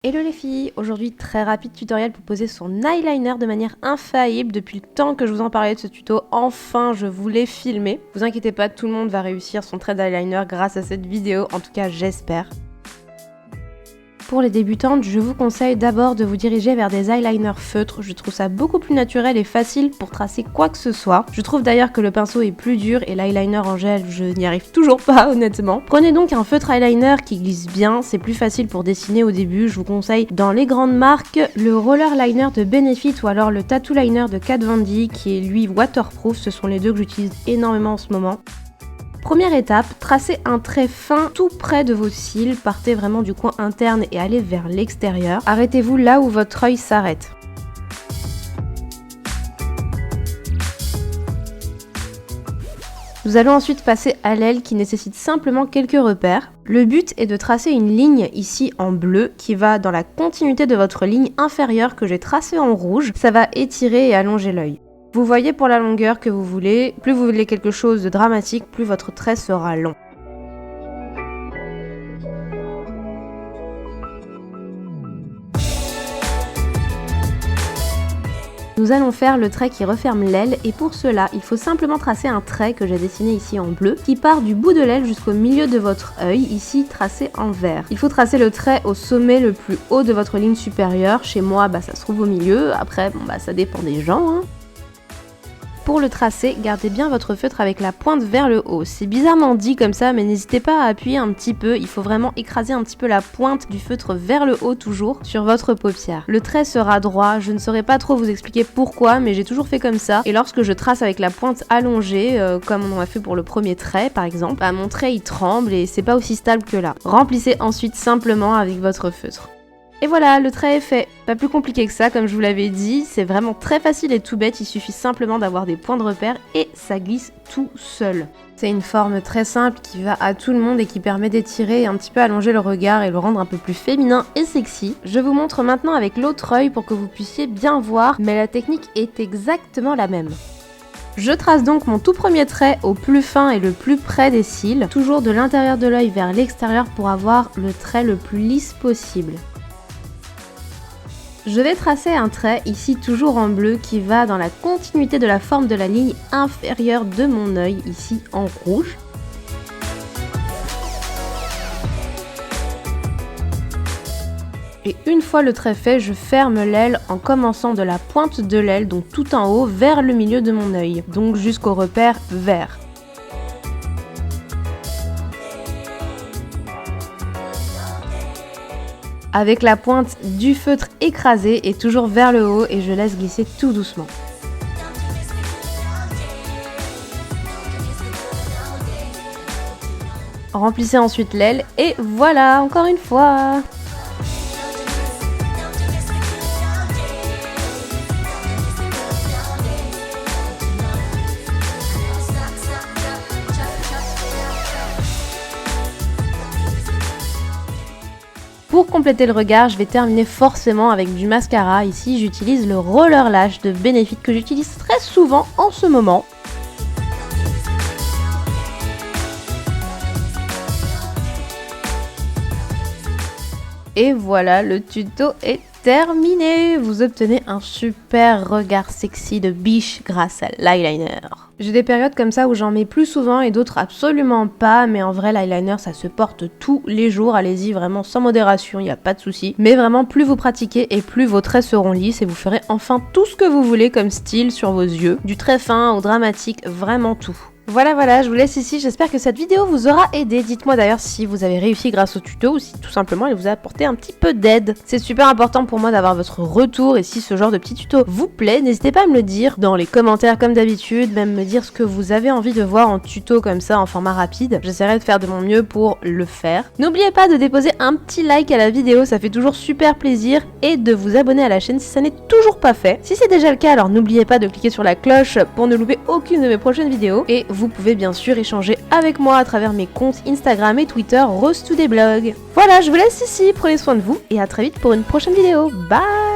Hello les filles, aujourd'hui très rapide tutoriel pour poser son eyeliner de manière infaillible. Depuis le temps que je vous en parlais de ce tuto, enfin je vous l'ai filmé. Vous inquiétez pas, tout le monde va réussir son trait d'eyeliner grâce à cette vidéo, en tout cas j'espère. Pour les débutantes, je vous conseille d'abord de vous diriger vers des eyeliners feutres. Je trouve ça beaucoup plus naturel et facile pour tracer quoi que ce soit. Je trouve d'ailleurs que le pinceau est plus dur et l'eyeliner en gel, je n'y arrive toujours pas honnêtement. Prenez donc un feutre eyeliner qui glisse bien, c'est plus facile pour dessiner au début. Je vous conseille dans les grandes marques le roller liner de Benefit ou alors le tattoo liner de Kat Von D qui est lui waterproof. Ce sont les deux que j'utilise énormément en ce moment. Première étape, tracez un trait fin tout près de vos cils, partez vraiment du coin interne et allez vers l'extérieur. Arrêtez-vous là où votre œil s'arrête. Nous allons ensuite passer à l'aile qui nécessite simplement quelques repères. Le but est de tracer une ligne ici en bleu qui va dans la continuité de votre ligne inférieure que j'ai tracée en rouge. Ça va étirer et allonger l'œil. Vous voyez pour la longueur que vous voulez, plus vous voulez quelque chose de dramatique, plus votre trait sera long. Nous allons faire le trait qui referme l'aile et pour cela, il faut simplement tracer un trait que j'ai dessiné ici en bleu qui part du bout de l'aile jusqu'au milieu de votre œil, ici tracé en vert. Il faut tracer le trait au sommet le plus haut de votre ligne supérieure. Chez moi, ça se trouve au milieu. Après, ça dépend des gens, hein. Pour le tracer, gardez bien votre feutre avec la pointe vers le haut. C'est bizarrement dit comme ça, mais n'hésitez pas à appuyer un petit peu. Il faut vraiment écraser un petit peu la pointe du feutre vers le haut toujours sur votre paupière. Le trait sera droit, je ne saurais pas trop vous expliquer pourquoi, mais j'ai toujours fait comme ça. Et lorsque je trace avec la pointe allongée, comme on a fait pour le premier trait par exemple, mon trait il tremble et c'est pas aussi stable que là. Remplissez ensuite simplement avec votre feutre. Et voilà, le trait est fait. Pas plus compliqué que ça, comme je vous l'avais dit, c'est vraiment très facile et tout bête, il suffit simplement d'avoir des points de repère et ça glisse tout seul. C'est une forme très simple qui va à tout le monde et qui permet d'étirer et un petit peu allonger le regard et le rendre un peu plus féminin et sexy. Je vous montre maintenant avec l'autre œil pour que vous puissiez bien voir, mais la technique est exactement la même. Je trace donc mon tout premier trait au plus fin et le plus près des cils, toujours de l'intérieur de l'œil vers l'extérieur pour avoir le trait le plus lisse possible. Je vais tracer un trait, ici toujours en bleu, qui va dans la continuité de la forme de la ligne inférieure de mon œil, ici en rouge. Et une fois le trait fait, je ferme l'aile en commençant de la pointe de l'aile, donc tout en haut, vers le milieu de mon œil, donc jusqu'au repère vert. Avec la pointe du feutre écrasée et toujours vers le haut et je laisse glisser tout doucement. Remplissez ensuite l'aile et voilà, encore une fois. Pour compléter le regard, je vais terminer forcément avec du mascara. Ici, j'utilise le Roller Lash de Benefit que j'utilise très souvent en ce moment. Et voilà, le tuto est terminé. Vous obtenez un super regard sexy de biche grâce à l'eyeliner. J'ai des périodes comme ça où j'en mets plus souvent et d'autres absolument pas, mais en vrai l'eyeliner ça se porte tous les jours, allez-y vraiment sans modération, il n'y a pas de souci. Mais vraiment plus vous pratiquez et plus vos traits seront lisses et vous ferez enfin tout ce que vous voulez comme style sur vos yeux, du très fin au dramatique, vraiment tout. Voilà, je vous laisse ici, j'espère que cette vidéo vous aura aidé. Dites-moi d'ailleurs si vous avez réussi grâce au tuto ou si tout simplement elle vous a apporté un petit peu d'aide. C'est super important pour moi d'avoir votre retour et si ce genre de petit tuto vous plaît, n'hésitez pas à me le dire dans les commentaires comme d'habitude, même me dire ce que vous avez envie de voir en tuto comme ça en format rapide. J'essaierai de faire de mon mieux pour le faire. N'oubliez pas de déposer un petit like à la vidéo, ça fait toujours super plaisir et de vous abonner à la chaîne si ça n'est toujours pas fait. Si c'est déjà le cas, alors n'oubliez pas de cliquer sur la cloche pour ne louper aucune de mes prochaines vidéos et vous pouvez bien sûr échanger avec moi à travers mes comptes Instagram et Twitter Rose to des blogs. Voilà, je vous laisse ici, prenez soin de vous et à très vite pour une prochaine vidéo. Bye!